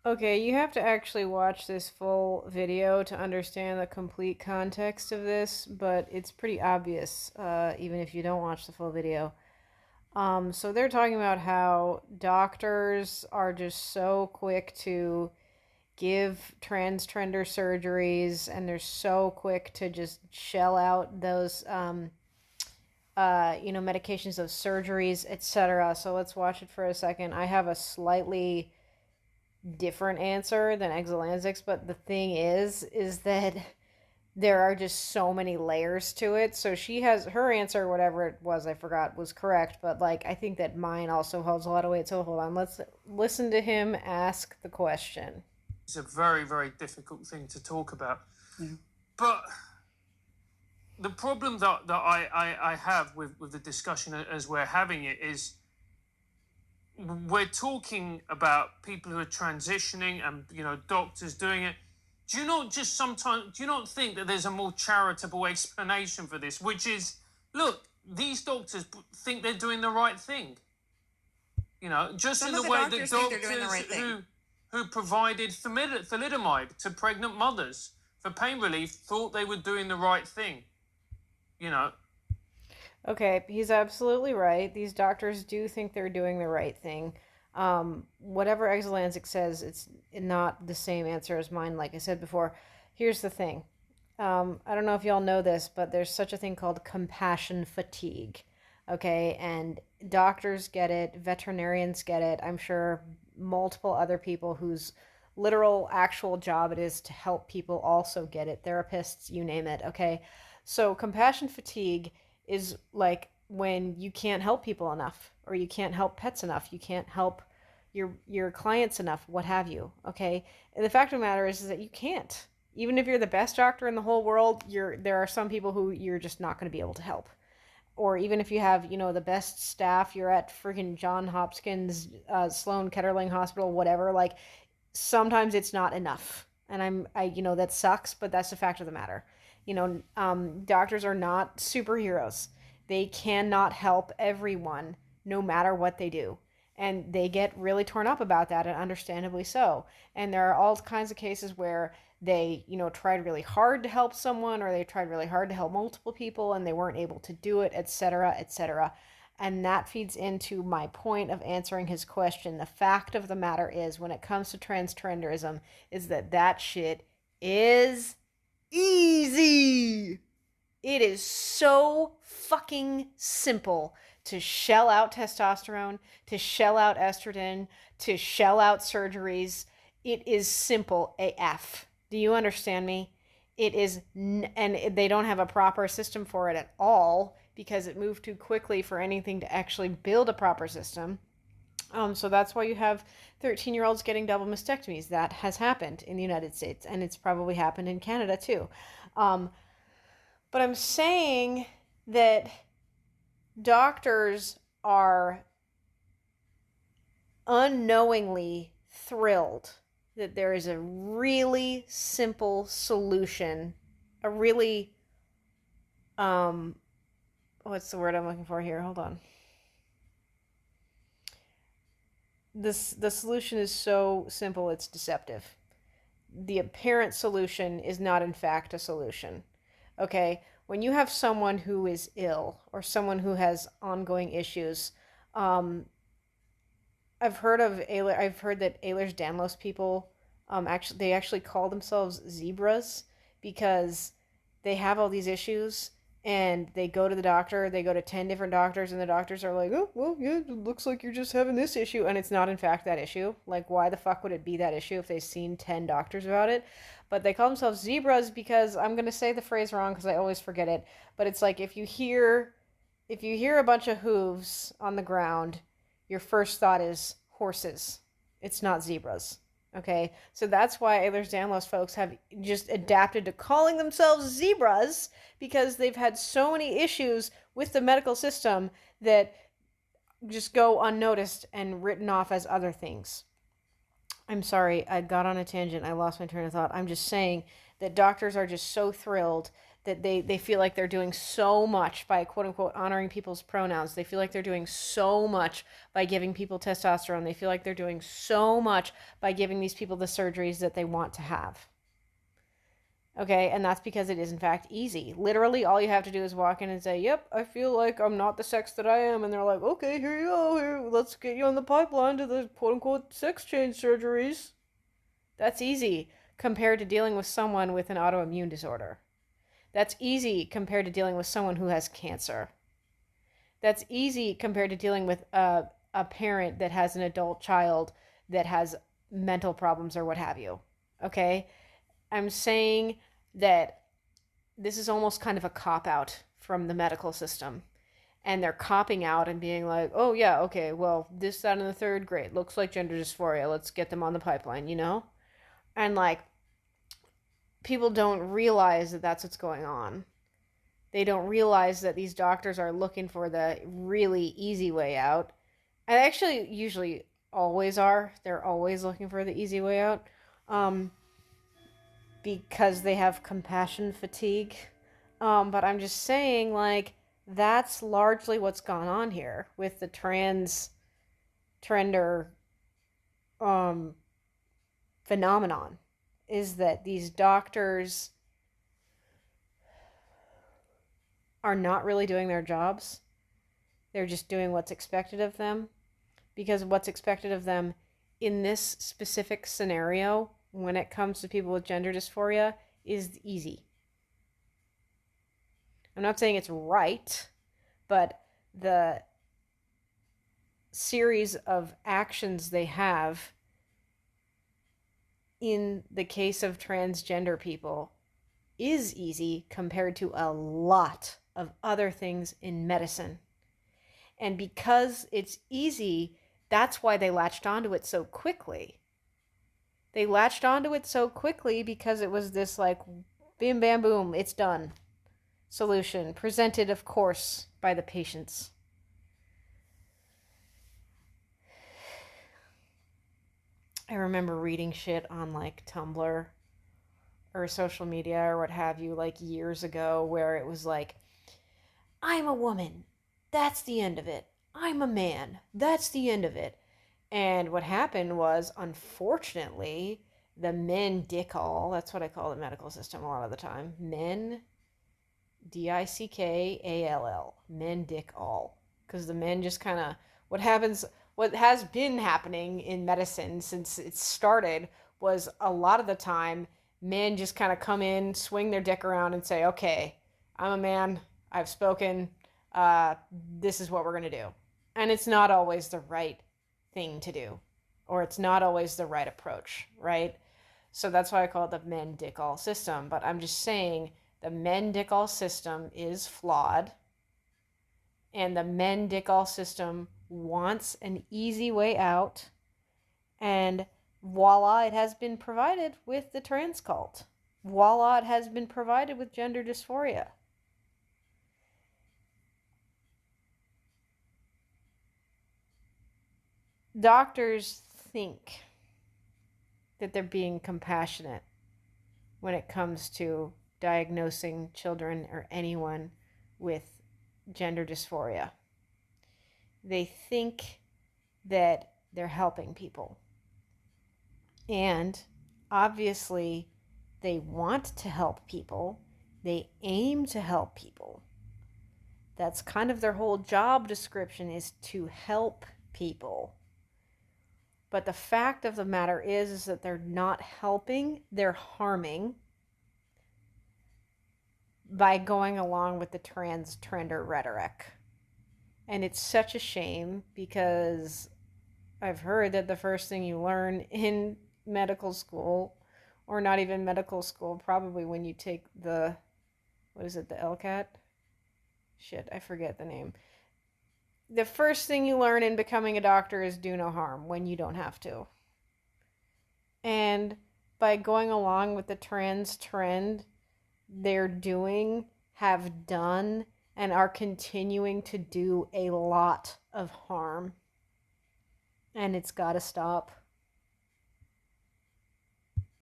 Okay, you have to actually watch this full video to understand the complete context of this, but it's pretty obvious, even if you don't watch the full video. So they're talking about how doctors are just so quick to give transgender surgeries, and they're so quick to just shell out those, medications, those surgeries, etc. So let's watch it for a second. I have a slightly different answer than Exolanzix, but the thing is that there are just so many layers to it. So she has her answer, whatever it was, I forgot, was correct, but like I think that mine also holds a lot of weight. So hold on, let's listen to him ask the question. It's a very, very difficult thing to talk about. Yeah. But the problem that I have with the discussion as we're having it is we're talking about people who are transitioning and doctors doing it. Do you not think that there's a more charitable explanation for this, which is, look, these doctors think they're doing the right thing. Just in the way that doctors who provided thalidomide to pregnant mothers for pain relief thought they were doing the right thing. Okay, he's absolutely right. These doctors do think they're doing the right thing. Whatever Exolanzic says, it's not the same answer as mine, like I said before. Here's the thing. I don't know if y'all know this, but there's such a thing called compassion fatigue. Okay, and doctors get it, veterinarians get it. I'm sure multiple other people whose literal actual job it is to help people also get it. Therapists, you name it. Okay, so compassion fatigue is like when you can't help people enough, or you can't help pets enough, you can't help your clients enough, what have you. Okay, and the fact of the matter is that you can't. Even if you're the best doctor in the whole world, there are some people who you're just not going to be able to help. Or even if you have, the best staff, you're at freaking John Hopkins, Sloan Kettering Hospital, whatever. Like sometimes it's not enough, and that sucks, but that's the fact of the matter. Doctors are not superheroes. They cannot help everyone, no matter what they do. And they get really torn up about that, and understandably so. And there are all kinds of cases where they, tried really hard to help someone, or they tried really hard to help multiple people and they weren't able to do it, etc., etc. And that feeds into my point of answering his question. The fact of the matter is, when it comes to transgenderism, is that shit is easy. It is so fucking simple to shell out testosterone, to shell out estrogen, to shell out surgeries. It is simple AF. Do you understand me? It is, and they don't have a proper system for it at all because it moved too quickly for anything to actually build a proper system. So that's why you have 13-year-olds getting double mastectomies. That has happened in the United States, and it's probably happened in Canada too. But I'm saying that doctors are unknowingly thrilled that there is a really simple solution, a really, what's the word I'm looking for here? Hold on. The solution is so simple it's deceptive. The apparent solution is not in fact a solution. Okay, when you have someone who is ill or someone who has ongoing issues, I've heard that Ehlers-Danlos people, they actually call themselves zebras because they have all these issues, and they go to the doctor. They go to 10 different doctors, and the doctors are like, "Oh, well, yeah, it looks like you're just having this issue," and it's not in fact that issue. Like, why the fuck would it be that issue if they've seen 10 doctors about it? But they call themselves zebras because I'm gonna say the phrase wrong because I always forget it. But it's like if you hear a bunch of hooves on the ground, your first thought is horses. It's not zebras. Okay, so that's why Ehlers-Danlos folks have just adapted to calling themselves zebras because they've had so many issues with the medical system that just go unnoticed and written off as other things. I'm sorry, I got on a tangent. I lost my train of thought. I'm just saying that doctors are just so thrilled that they feel like they're doing so much by quote unquote honoring people's pronouns. They feel like they're doing so much by giving people testosterone. They feel like they're doing so much by giving these people the surgeries that they want to have. Okay, and that's because it is in fact easy. Literally, all you have to do is walk in and say, "Yep, I feel like I'm not the sex that I am," and they're like, "Okay, here you go. Here, let's get you on the pipeline to the quote-unquote sex change surgeries." That's easy compared to dealing with someone with an autoimmune disorder. That's easy compared to dealing with someone who has cancer. That's easy compared to dealing with a parent that has an adult child that has mental problems or what have you. Okay? I'm saying that this is almost kind of a cop-out from the medical system. And they're copping out and being like, oh, yeah, okay, well, this, that, and the third, great. Looks like gender dysphoria. Let's get them on the pipeline, you know? And, like, people don't realize that that's what's going on. They don't realize that these doctors are looking for the really easy way out. And actually, usually always are. They're always looking for the easy way out. Because they have compassion fatigue. But I'm just saying, like, that's largely what's gone on here with the trender phenomenon, is that these doctors are not really doing their jobs. They're just doing what's expected of them, because what's expected of them in this specific scenario when it comes to people with gender dysphoria is easy. I'm not saying it's right, but the series of actions they have in the case of transgender people is easy compared to a lot of other things in medicine. And because it's easy, that's why they latched onto it so quickly. They latched onto it so quickly because it was this, like, bim bam boom, it's done solution, presented, of course, by the patients. I remember reading shit on, like, Tumblr or social media or what have you, like, years ago, where it was like, I'm a woman, that's the end of it. I'm a man, that's the end of it. And what happened was, unfortunately, the men dickall, that's what I call the medical system a lot of the time, men, Dickall, men dick all. Because the men just kind of, what has been happening in medicine since it started was a lot of the time, men just kind of come in, swing their dick around and say, okay, I'm a man, I've spoken, this is what we're going to do. And it's not always the right thing to do, or it's not always the right approach, right? So that's why I call it the men dick all system. But I'm just saying the men dick all system is flawed, and the men dick all system wants an easy way out, and voila, it has been provided with the trans cult. Voila, it has been provided with gender dysphoria. Doctors think that they're being compassionate when it comes to diagnosing children or anyone with gender dysphoria. They think that they're helping people. And obviously, they want to help people. They aim to help people. That's kind of their whole job description, is to help people. But the fact of the matter is that they're not helping, they're harming by going along with the trans trender rhetoric. And it's such a shame, because I've heard that the first thing you learn in medical school, or not even medical school, probably when you take the, what is it, the LCAT? Shit, I forget the name. The first thing you learn in becoming a doctor is do no harm when you don't have to. And by going along with the trans trend, they're doing, have done, and are continuing to do a lot of harm. And it's got to stop.